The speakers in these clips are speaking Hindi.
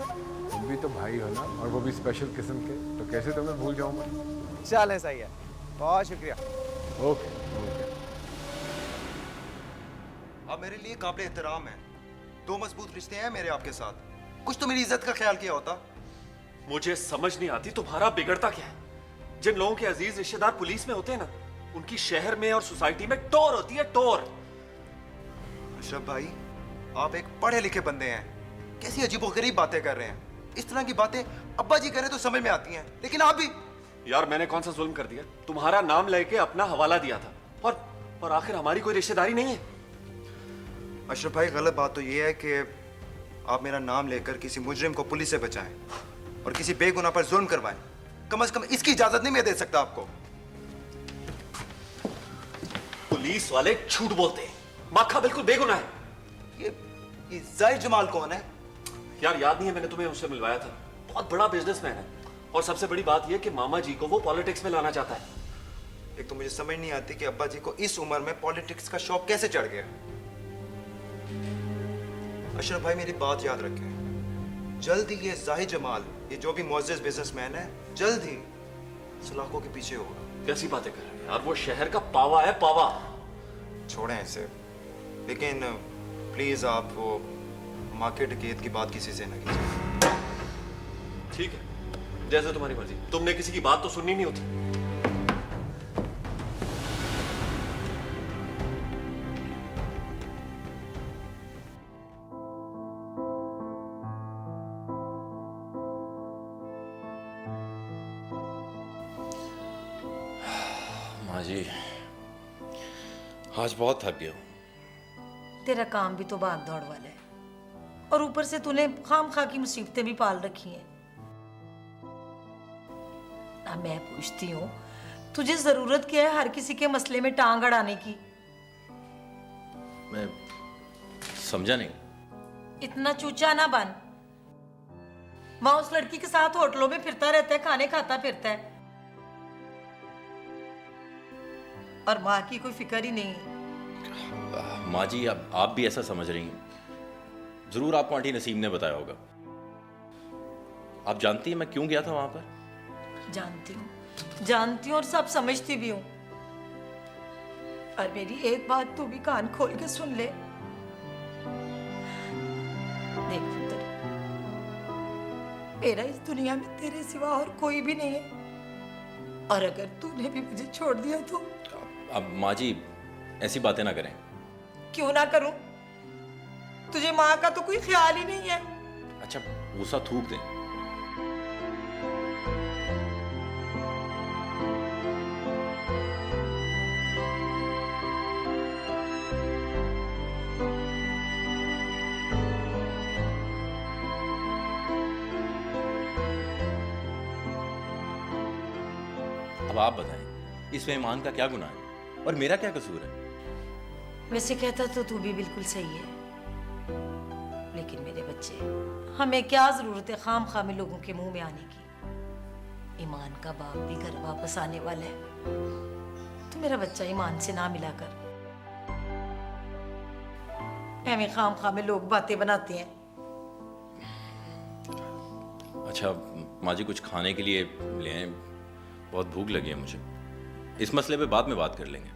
तुम भी तो भाई हो ना, और वो भी स्पेशल किस्म के, तो कैसे तुम्हें भूल जाऊं मैं। चलें, सही है, बहुत शुक्रिया। Okay okay. आप मेरे लिए काबिल एहतराम है। 2 मजबूत रिश्ते हैं मेरे आपके साथ। कुछ तो मेरी इज्जत का ख्याल किया होता। मुझे समझ नहीं आती तुम्हारा बिगड़ता क्या है। जिन लोगों के अजीज रिश्तेदार पुलिस में होते हैं ना, उनकी शहर में और सोसाइटी में टोर होती है, टोर। अशरफ भाई, आप एक पढ़े लिखे बंदे हैं, कैसी अजीबोगरीब बातें कर रहे हैं। इस तरह की बातें अब्बा जी करें तो समझ में आती हैं, लेकिन आप भी। यार मैंने कौन सा जुल्म कर दिया? तुम्हारा नाम लेके अपना हवाला दिया था, और आखिर हमारी कोई रिश्तेदारी नहीं है। अशरफ भाई, गलत बात तो ये है कि आप मेरा नाम लेकर किसी मुजरिम को पुलिस से बचाएं और किसी बेगुनाह पर जुल्म करवाएं। कम से कम इसकी इजाजत नहीं मैं दे सकता आपको। पुलिस वाले झूठ बोलते हैं, माखा बिल्कुल बेगुनाह है। ये जाहिर जमाल कौन है? यार याद नहीं है, मैंने तुम्हें उससे मिलवाया था। बहुत बड़ा बिजनेसमैन है, और सबसे बड़ी बात यह कि मामा जी को वो पॉलिटिक्स में लाना चाहता है। एक तो मुझे समझ नहीं आती कि अब्बा जी को इस उम्र में पॉलिटिक्स का शौक कैसे चढ़ गया। अशरफ भाई, मेरी बात याद रखें, जल्द ही ये जाहिर जमाल, ये जो भी मुअज़्ज़िज़ बिजनेसमैन है, जल्द ही सलाखों के पीछे होगा। कैसी बातें कर रहे हैं यार, वो शहर का पावा है, पावा। छोड़ें इसे, लेकिन प्लीज आप वो मार्केट डकैत की बात किसी से न कीजिए। ठीक है, जैसे तुम्हारी मर्जी। तुमने किसी की बात तो सुननी नहीं होती। माँ जी, आज बहुत थक गया हूँ। तेरा काम भी तो भाग दौड़ वाला है, और ऊपर से तूने खाम खा की मुसीबतें भी पाल रखी हैं। अब मैं पूछती हूँ, तुझे जरूरत क्या है हर किसी के मसले में टांग अड़ाने की? मैं समझा नहीं। इतना चूचा ना बन। माँ उस लड़की के साथ होटलों में फिरता रहता है, खाने खाता फिरता है, और माँ की कोई फिक्र ही नहीं है। माँ जी, अब आप भी ऐसा समझ रही हैं। जरूर आपको आंटी नसीम ने बताया होगा। आप जानती हैं मैं क्यों गया था वहां पर? जानती हूँ और सब समझती भी हूँ। और मेरी एक बात तू भी कान खोल के सुन ले। देख पुत्र, मेरा इस दुनिया में तेरे सिवा और कोई भी नहीं है, और अगर तूने भी मुझे छोड़ दिया तो। अब माँ जी, ऐसी बातें ना करें। क्यों ना करूं? तुझे माँ का तो कोई ख्याल ही नहीं है। अच्छा, गुस्सा थूक दें। अब आप बताएं, इसमें ईमान का क्या गुनाह है और मेरा क्या कसूर है? वैसे कहता तो तू भी बिल्कुल सही है, लेकिन मेरे बच्चे, हमें क्या जरूरत है खाम खा में लोगों के मुंह में आने की। ईमान का बाप भी घर वापस आने वाला है। तू मेरा बच्चा ईमान से ना मिला कर। हमें खाम खा में लोग बातें बनाते हैं। अच्छा माँ जी, कुछ खाने के लिए ले आएं, बहुत भूख लगी है मुझे। इस मसले पे बाद में बात कर लेंगे।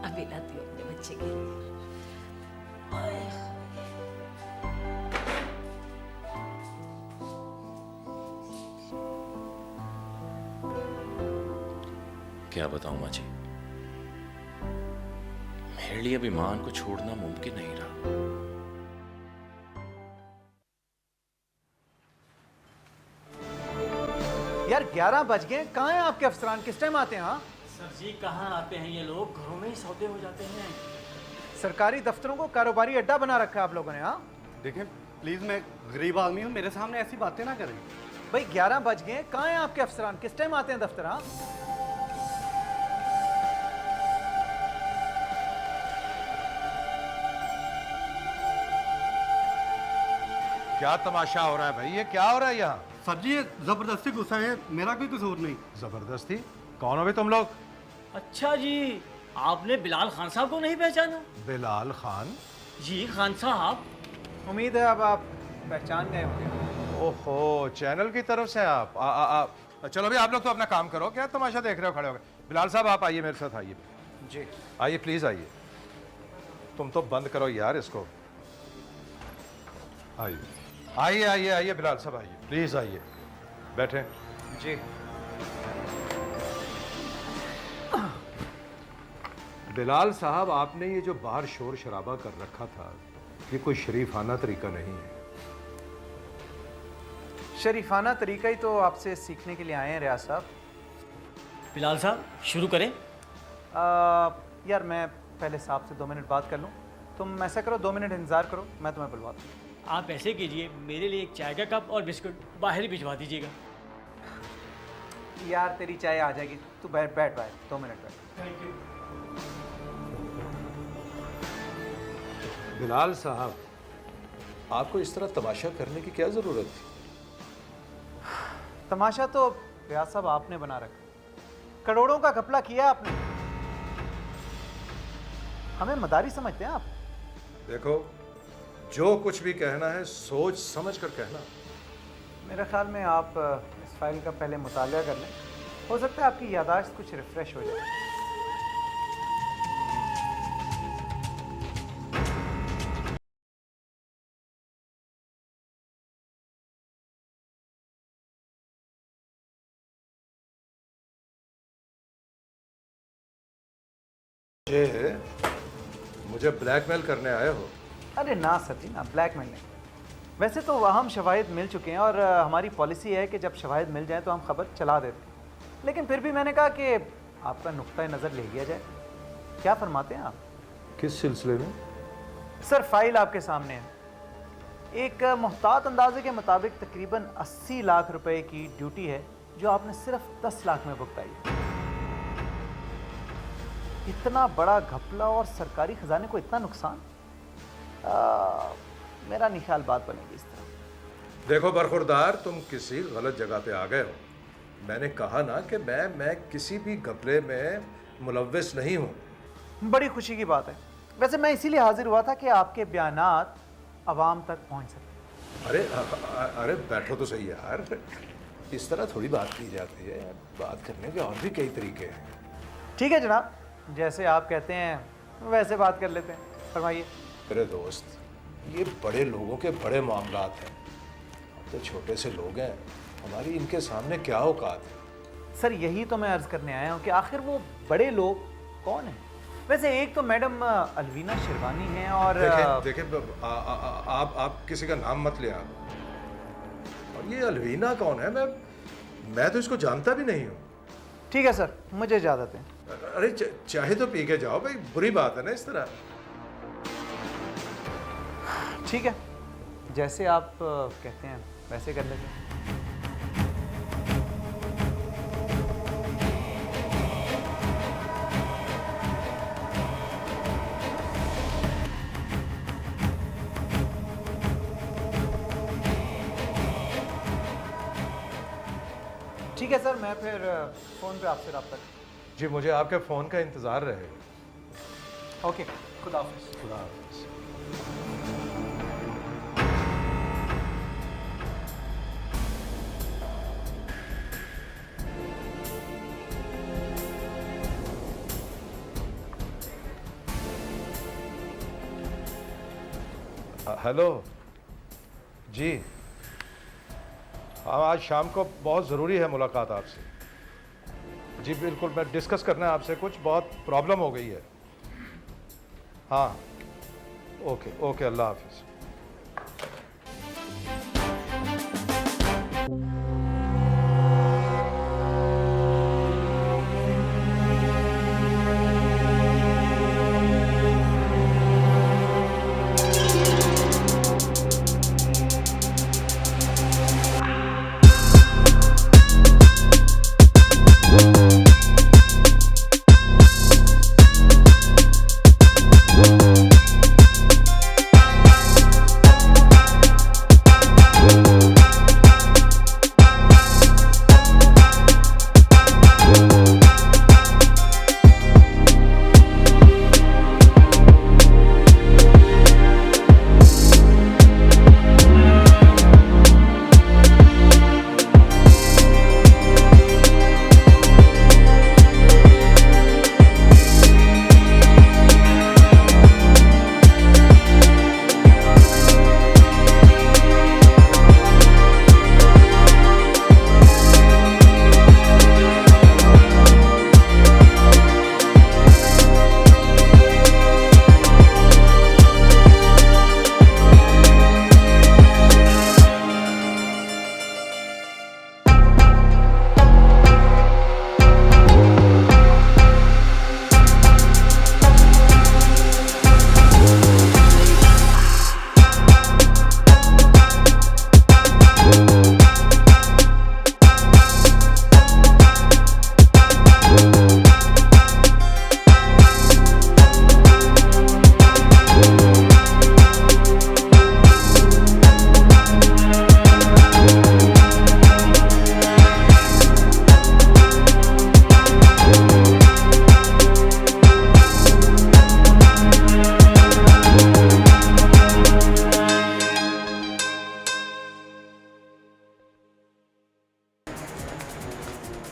अभी लाती हूँ अपने बच्चे के लिए। क्या बताऊं माँ जी, मेरे लिए अब ईमान को छोड़ना मुमकिन नहीं रहा। यार 11 बज गए, कहाँ हैं आपके अफसरान? किस टाइम आते हैं? हाँ सर जी, कहाँ आते हैं ये लोग, घरों में ही सौदे हो जाते हैं। सरकारी दफ्तरों को कारोबारी अड्डा बना रखा है आप लोगों ने। हाँ देखें प्लीज, मैं गरीब आदमी हूँ, मेरे सामने ऐसी बातें ना करें। भाई 11 बज गए, कहाँ हैं आपके अफसरान? किस टाइम आते हैं दफ्तर? हाँ क्या तमाशा हो रहा है भाई, ये क्या हो रहा है यहाँ? सर जी, ये जबरदस्ती गुस्सा है, मेरा कोई कसूर नहीं। जबरदस्ती? कौन हो भी तुम लोग? अच्छा जी, आपने बिलाल खान साहब को नहीं पहचाना? बिलाल खान? जी खान साहब। उम्मीद है अब आप पहचान गए होंगे। ओहो, चैनल की तरफ से आप चलो अभी आप लोग तो अपना काम करो, क्या तमाशा देख रहे हो खड़े हो गए। बिलाल साहब आप आइए मेरे साथ, आइए जी आइए प्लीज आइए। तुम तो बंद करो यार इसको। आइए आइए आइए आइए बिलाल साहब आइए, प्लीज आइए, बैठे। जी। बिलाल साहब, आपने ये जो बाहर शोर शराबा कर रखा था, ये कोई शरीफाना तरीका नहीं है। शरीफाना तरीका ही तो आपसे सीखने के लिए आए हैं रियाज साहब। बिलाल साहब शुरू करें। यार मैं पहले साहब से 2 मिनट बात कर लूँ। तुम ऐसा करो, 2 मिनट इंतज़ार करो, मैं तुम्हें बुलवाता हूँ। आप ऐसे कीजिए, मेरे लिए एक चाय का कप और बिस्कुट बाहर ही भिजवा दीजिएगा। यार तेरी चाय आ जाएगी, तू बैठ बैठ भाई, 2 मिनट बैठ। Thank you. बिलाल साहब, आपको इस तरह तमाशा करने की क्या जरूरत थी? तमाशा तो रियाज साहब आपने बना रखा, करोड़ों का घपला किया आपने। हमें मदारी समझते हैं आप? देखो, जो कुछ भी कहना है सोच समझ कर कहना। मेरे ख्याल में आप इस फाइल का पहले मुताला कर लें, हो सकता है आपकी यादाश्त कुछ रिफ्रेश हो जाए। मुझे ब्लैकमेल करने आए हो? अरे ना सर जी ना, ब्लैकमेल नहीं। वैसे तो अहम शवाहिद मिल चुके हैं और हमारी पॉलिसी है कि जब शवाहिद मिल जाए तो हम खबर चला देते हैं, लेकिन फिर भी मैंने कहा कि आपका नुक्ता नज़र ले लिया जाए। क्या फरमाते हैं आप? किस सिलसिले में? सर फाइल आपके सामने है। एक मुहतात अंदाजे के मुताबिक तकरीबन 80 लाख रुपए की ड्यूटी है जो आपने सिर्फ 10 लाख में भुगताई है। इतना बड़ा घपला और सरकारी खजाने को इतना नुकसान, मेरा नहीं ख्याल बात बनेगी इस तरह। देखो बरखुरदार, तुम किसी गलत जगह पे आ गए हो। मैंने कहा ना कि मैं किसी भी घपले में मुलव्विस नहीं हूँ। बड़ी खुशी की बात है। वैसे मैं इसीलिए हाजिर हुआ था कि आपके बयानात अवाम तक पहुँच सके। अरे बैठो तो सही यार, इस तरह थोड़ी बात की जाती है। बात करने के और भी कई तरीके हैं। ठीक है जनाब, जैसे आप कहते हैं वैसे बात कर लेते हैं, फरमाइए। मेरे दोस्त, ये बड़े लोगों के बड़े मामलात हैं, हम तो छोटे से लोग हैं, हमारी इनके सामने क्या औकात है। सर यही तो मैं अर्ज़ करने आया हूँ कि आखिर वो बड़े लोग कौन हैं? वैसे एक तो मैडम अलवीना शिरवानी हैं और देखें आप किसी का नाम मत ले आप। और ये अलवीना कौन है? मैं तो इसको जानता भी नहीं हूँ। ठीक है सर, मुझे इजाज़त है। अरे चाहे तो पी के जाओ भाई, बुरी बात है ना इस तरह। ठीक है, जैसे आप कहते हैं वैसे कर लेते हैं। ठीक है सर, मैं फिर फ़ोन पे आपसे रब्ता करूँ। जी, मुझे आपके फ़ोन का इंतज़ार रहेगा। ओके, खुदा हाफिज़। खुदा हाफिज़। हेलो जी, हाँ आज शाम को बहुत ज़रूरी है मुलाकात आपसे। जी बिल्कुल, मैं डिस्कस करना है आपसे, कुछ बहुत प्रॉब्लम हो गई है। हाँ ओके ओके, अल्लाह हाफिज़।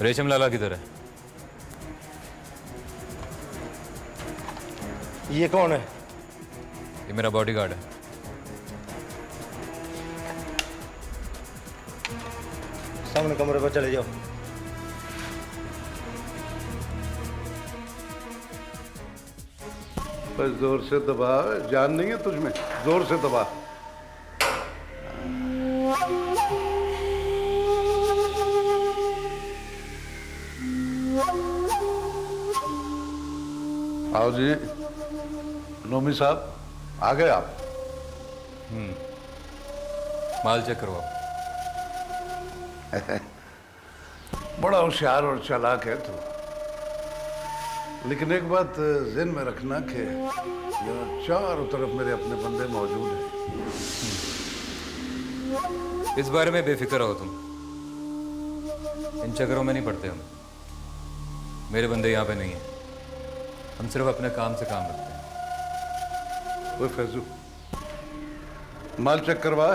रेशम लाला किधर है? ये कौन है? ये मेरा बॉडीगार्ड है। सामने कमरे पर चले जाओ। बस जोर से दबा, जान नहीं है तुझमें, जोर से दबा। आओ जी, नोमी साहब आ गए आप? माल चेक करवाओ। बड़ा होशियार और चालाक है तू, लेकिन एक बात ज़हन में रखना कि यहाँ चारों तरफ मेरे अपने बंदे मौजूद हैं। इस बारे में बेफिक्र रहो तुम, इन चक्करों में नहीं पड़ते हम। मेरे बंदे यहाँ पे नहीं हैं, हम सिर्फ अपने काम से काम रखते हैं। वो फैजू माल चेक करवा।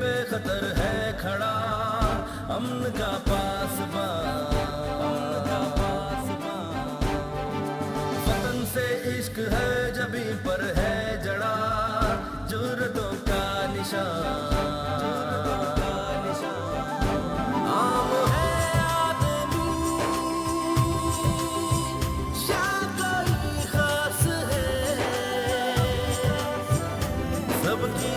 बेखतर है खड़ा अमन का पासबान, वतन से इश्क है जबी पर है जड़ा जुर्रतों का निशान। आम है आदमी या कोई खास है, सबकी